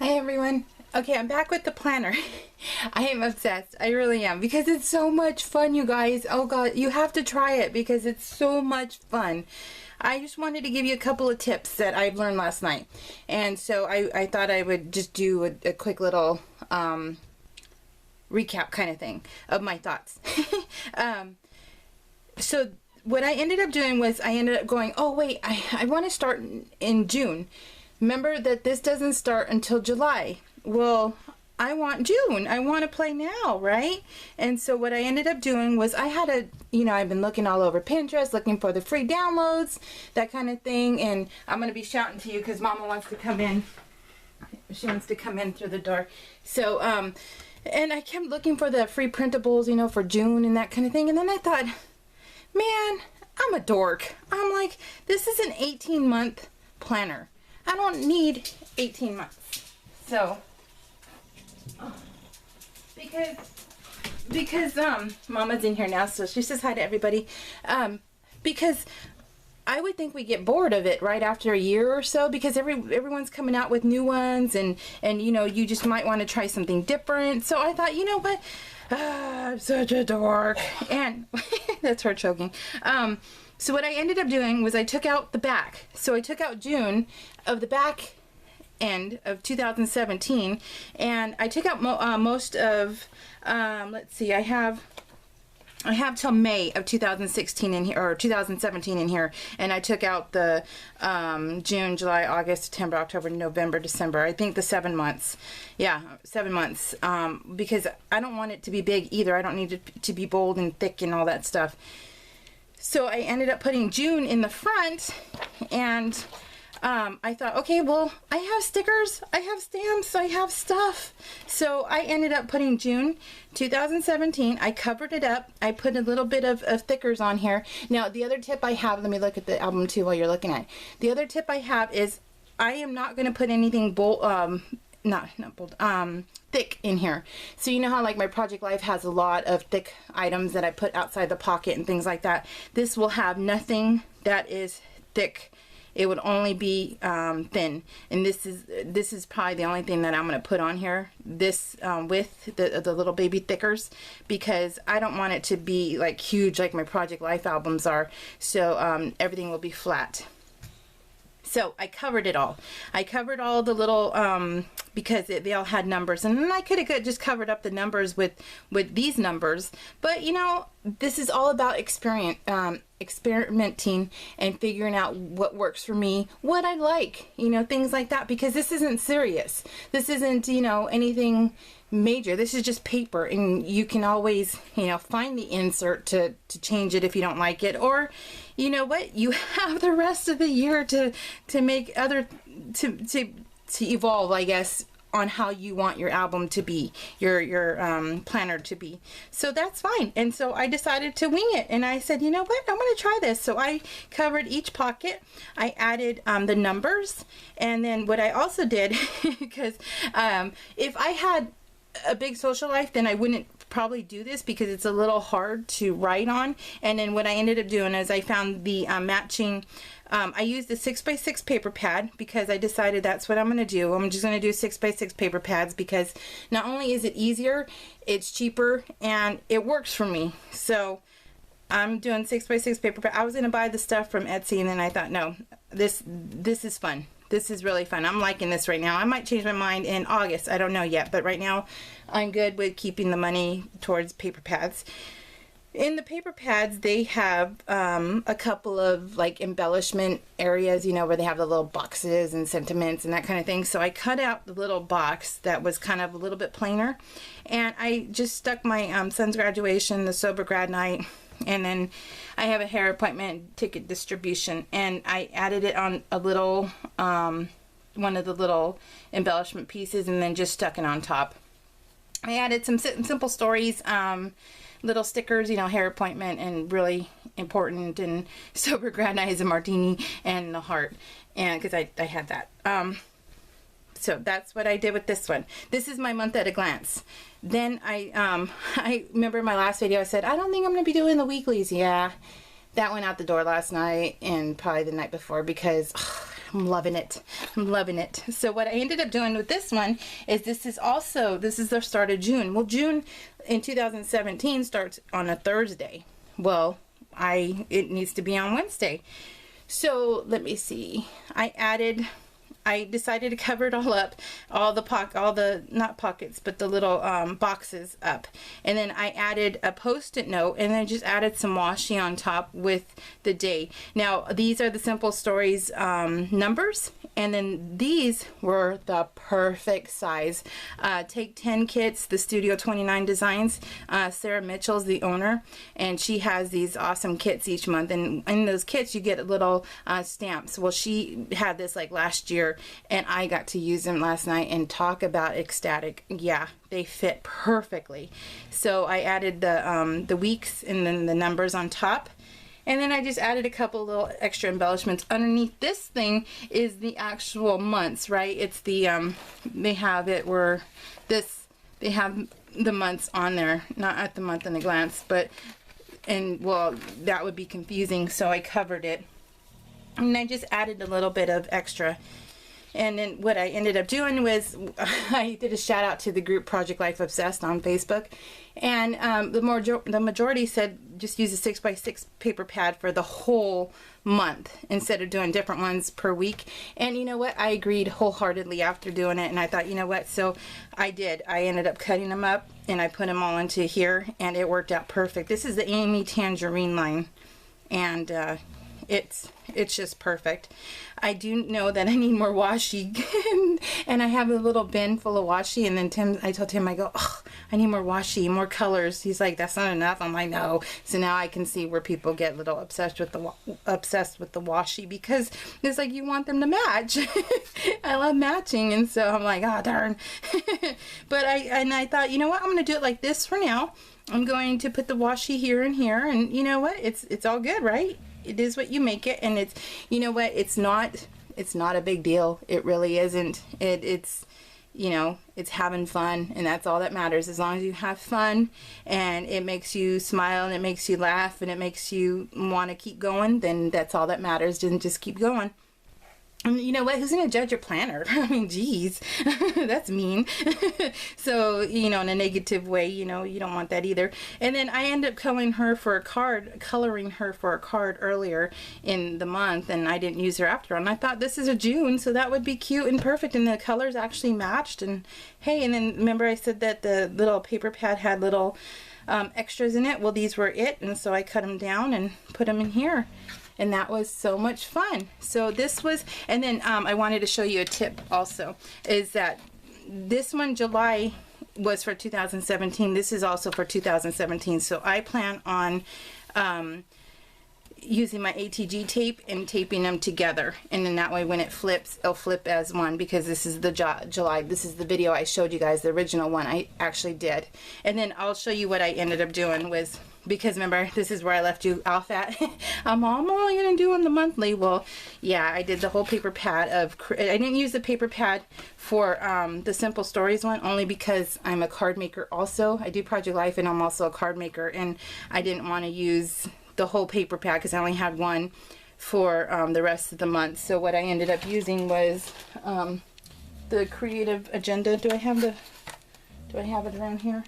Hi everyone. Okay, I'm back with the planner. I am obsessed. I really am because it's so much fun, you guys. Oh god, you have to try it because it's so much fun. I just wanted to give you a couple of tips that I've learned last night. And so I thought I would just do a quick little recap kind of thing of my thoughts. So what I ended up doing was I ended up going, oh wait, I want to start in June. Remember that this doesn't start until July. Well, I want June. I want to play now, right? And so what I ended up doing was I had I've been looking all over Pinterest, looking for the free downloads, that kind of thing. And I'm going to be shouting to you because Mama wants to come in. She wants to come in through the door. So, and I kept looking for the free printables, for June and that kind of thing. And then I thought, man, I'm a dork. I'm like, this is an 18-month planner. I don't need 18 months. So, because Mama's in here now, so she says hi to everybody. Because I would think we get bored of it right after a year or so, because everyone's coming out with new ones, and you just might want to try something different. So I thought, you know what? I'm such a dork, and that's her choking. So what I ended up doing was I took out the back. So I took out June of the back end of 2017, and I took out most of, let's see, I have till May of 2016 in here, or 2017 in here, and I took out the June, July, August, September, October, November, December. I think the 7 months. Yeah, 7 months, because I don't want it to be big either. I don't need it to be bold and thick and all that stuff. So I ended up putting June in the front, and I thought, okay, well, I have stickers, I have stamps, I have stuff. So I ended up putting June 2017. I covered it up. I put a little bit of thickers on here. Now, the other tip I have, let me look at the album too while you're looking at it. The other tip I have is I am not going to put anything thick in here. So you know how like my Project Life has a lot of thick items that I put outside the pocket and things like that. This will have nothing that is thick. It would only be thin, and this is probably the only thing that I'm going to put on here, this with the little baby thickers, because I don't want it to be like huge like my Project Life albums are. So everything will be flat. So I covered it all. I covered all the little, because they all had numbers, and then I could have just covered up the numbers with these numbers. But this is all about experimenting and figuring out what works for me, what I like, things like that. Because this isn't serious. This isn't, anything major. This is just paper, and you can always, find the insert to change it if you don't like it, or you know what, you have the rest of the year to make to evolve, I guess, on how you want your album to be, your planner to be. So that's fine. And so I decided to wing it, and I said, you know what, I'm going to try this. So I covered each pocket. I added the numbers, and then what I also did, because if I had a big social life, then I wouldn't probably do this because it's a little hard to write on. And then what I ended up doing is I found the matching, I used a 6x6 paper pad because I decided that's what I'm going to do. I'm just going to do 6x6 paper pads because not only is it easier, it's cheaper, and it works for me. So I'm doing 6x6 paper pad. I was going to buy the stuff from Etsy, and then I thought, no, this is fun. This is really fun. I'm liking this right now. I might change my mind in August. I don't know yet, but right now I'm good with keeping the money towards paper pads. In the paper pads, they have a couple of like embellishment areas, where they have the little boxes and sentiments and that kind of thing. So I cut out the little box that was kind of a little bit plainer, and I just stuck my son's graduation, the sober grad night, and then I have a hair appointment ticket distribution, and I added it on a little one of the little embellishment pieces, and then just stuck it on top. I added some simple stories, little stickers, hair appointment, and really important, and sober grad night is a martini and the heart, and because I had that. So that's what I did with this one. This is my month at a glance. Then I remember in my last video I said, I don't think I'm going to be doing the weeklies. Yeah, that went out the door last night and probably the night before because I'm loving it. I'm loving it. So what I ended up doing with this one is this is the start of June. Well, June in 2017 starts on a Thursday. Well, it needs to be on Wednesday. So let me see. I decided to cover it all up, all the not pockets, but the little boxes up. And then I added a post-it note, and then just added some washi on top with the day. Now, these are the Simple Stories numbers, and then these were the perfect size. Take 10 kits, the Studio 29 Designs. Sarah Mitchell's the owner, and she has these awesome kits each month. And in those kits, you get little stamps. Well, she had this like last year, and I got to use them last night, and talk about ecstatic. Yeah, they fit perfectly. So I added the weeks and then the numbers on top. And then I just added a couple little extra embellishments underneath. This thing is the actual months, right? It's the they have the months on there, not at the month in a glance, but well, that would be confusing, so I covered it. And I just added a little bit of extra. And then what I ended up doing was I did a shout out to the group Project Life Obsessed on Facebook, and the majority said just use a 6x6 paper pad for the whole month instead of doing different ones per week. And you know what, I agreed wholeheartedly after doing it, and I thought, you know what, so I did. I ended up cutting them up, and I put them all into here, and it worked out perfect. This is the Amy Tangerine line, and it's just perfect. I do know that I need more washi, and I have a little bin full of washi, and then I told Tim, I go, oh, I need more washi, more colors. He's like, that's not enough. I'm like, no. So now I can see where people get a little obsessed with the washi, because it's like you want them to match. I love matching, and so I'm like, oh darn. But I thought, you know what, I'm going to do it like this for now. I'm going to put the washi here and here, and you know what, it's all good, right? It is what you make it, and it's, you know what, it's not a big deal. It really isn't. It's you know, it's having fun, and that's all that matters. As long as you have fun and it makes you smile and it makes you laugh and it makes you want to keep going, then that's all that matters. Just keep going. And you know what? Who's going to judge your planner? I mean, geez, that's mean. So, you know, in a negative way, you know, you don't want that either. And then I ended up coloring her for a card earlier in the month, and I didn't use her after. And I thought, this is a June, so that would be cute and perfect. And the colors actually matched. And hey, and then remember I said that the little paper pad had little extras in it? Well, these were it. And so I cut them down and put them in here. And that was so much fun. So this was, and then I wanted to show you a tip also, is that this one, July, was for 2017. This is also for 2017. So I plan on using my ATG tape and taping them together. And then that way when it flips, it'll flip as one, because this is the July. This is the video I showed you guys, the original one I actually did. And then I'll show you what I ended up doing was, because remember, this is where I left you off at. I'm only going to do on the monthly. Well, yeah, I did the whole paper pad of, I didn't use the paper pad for the Simple Stories one, only because I'm a card maker also. I do Project Life, and I'm also a card maker, and I didn't want to use the whole paper pad because I only had one for the rest of the month. So what I ended up using was the Creative Agenda. Do I have it around here?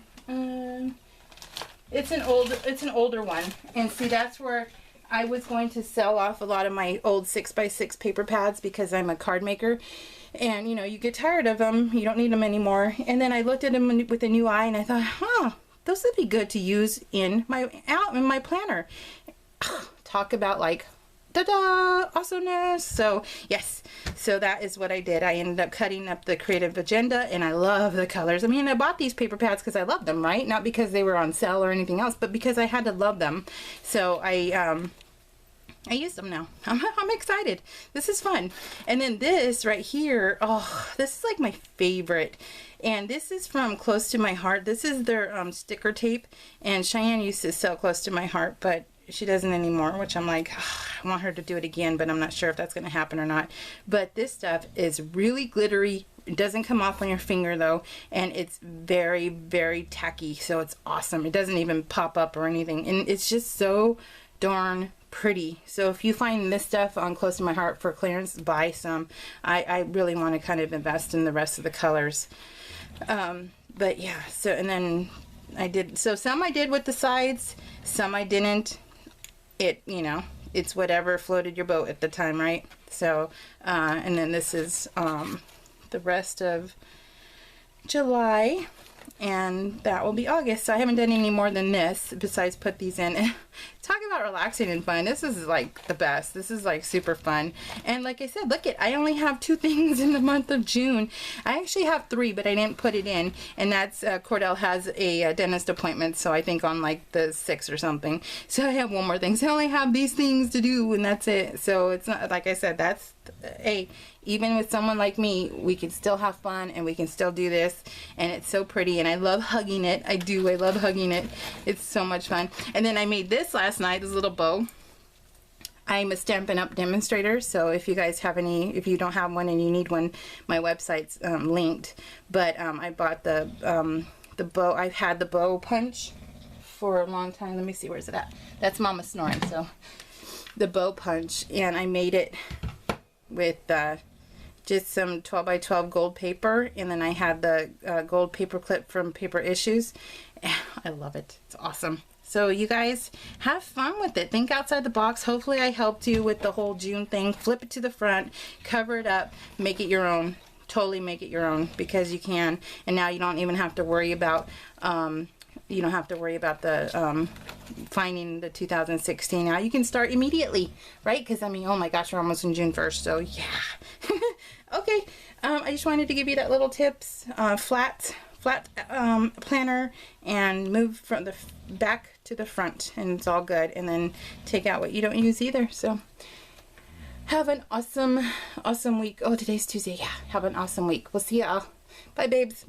It's an older one, and see, that's where I was going to sell off a lot of my old 6x6 paper pads, because I'm a card maker, and you know, you get tired of them, you don't need them anymore. And then I looked at them with a new eye, and I thought, huh, those would be good to use in my planner. Talk about like, ta-da, awesomeness. So yes, so that is what I did. I ended up cutting up the Creative Agenda, and I love the colors. I mean, I bought these paper pads because I love them, right? Not because they were on sale or anything else, but because I had to love them. So I used them now. I'm excited. This is fun. And then this right here, oh, this is like my favorite. And this is from Close to My Heart. This is their sticker tape, and Cheyenne used to sell Close to My Heart, but she doesn't anymore, which I'm like, oh, I want her to do it again, but I'm not sure if that's going to happen or not. But this stuff is really glittery. It doesn't come off on your finger though, and it's very, very tacky, so it's awesome. It doesn't even pop up or anything, and it's just so darn pretty. So if you find this stuff on Close to My Heart for clearance, buy some. I really want to kind of invest in the rest of the colors. But yeah, so, and then I did, so some I did with the sides, some I didn't. It, you know, it's whatever floated your boat at the time, right? So, and then this is the rest of July, and that will be August. So I haven't done any more than this besides put these in. Talk about relaxing and fun. This is like the best. This is like super fun. And like I said, look it, I only have 2 things in the month of June. I actually have 3, but I didn't put it in. And that's Cordell has a dentist appointment, so I think on like the 6th or something. So I have 1 more thing. So I only have these things to do, and that's it. So it's not, like I said, that's, hey, even with someone like me, we can still have fun and we can still do this, and it's so pretty, and I love hugging it. I do. I love hugging it. It's so much fun. And then I made this last night, this little bow. I'm a Stampin' Up! Demonstrator, so if you guys have any, if you don't have one and you need one, my website's linked. But I bought the bow. I've had the bow punch for a long time. Let me see, where's it at? That's Mama snoring. So the bow punch, and I made it with just some 12 by 12 gold paper, and then I had the gold paper clip from Paper Issues. I love it. It's awesome. So you guys have fun with it. Think outside the box. Hopefully I helped you with the whole June thing. Flip it to the front, cover it up, make it your own. Totally make it your own, because you can. And now you don't even have to worry about the finding the 2016. Now you can start immediately, right? Because I mean, oh my gosh, we're almost in June 1st, so yeah. Okay, I just wanted to give you that little tips. Flat planner, and move from the back to the front, and it's all good. And then take out what you don't use either. So have an awesome week. Oh, today's Tuesday. Yeah, have an awesome week. We'll see y'all. Bye, babes.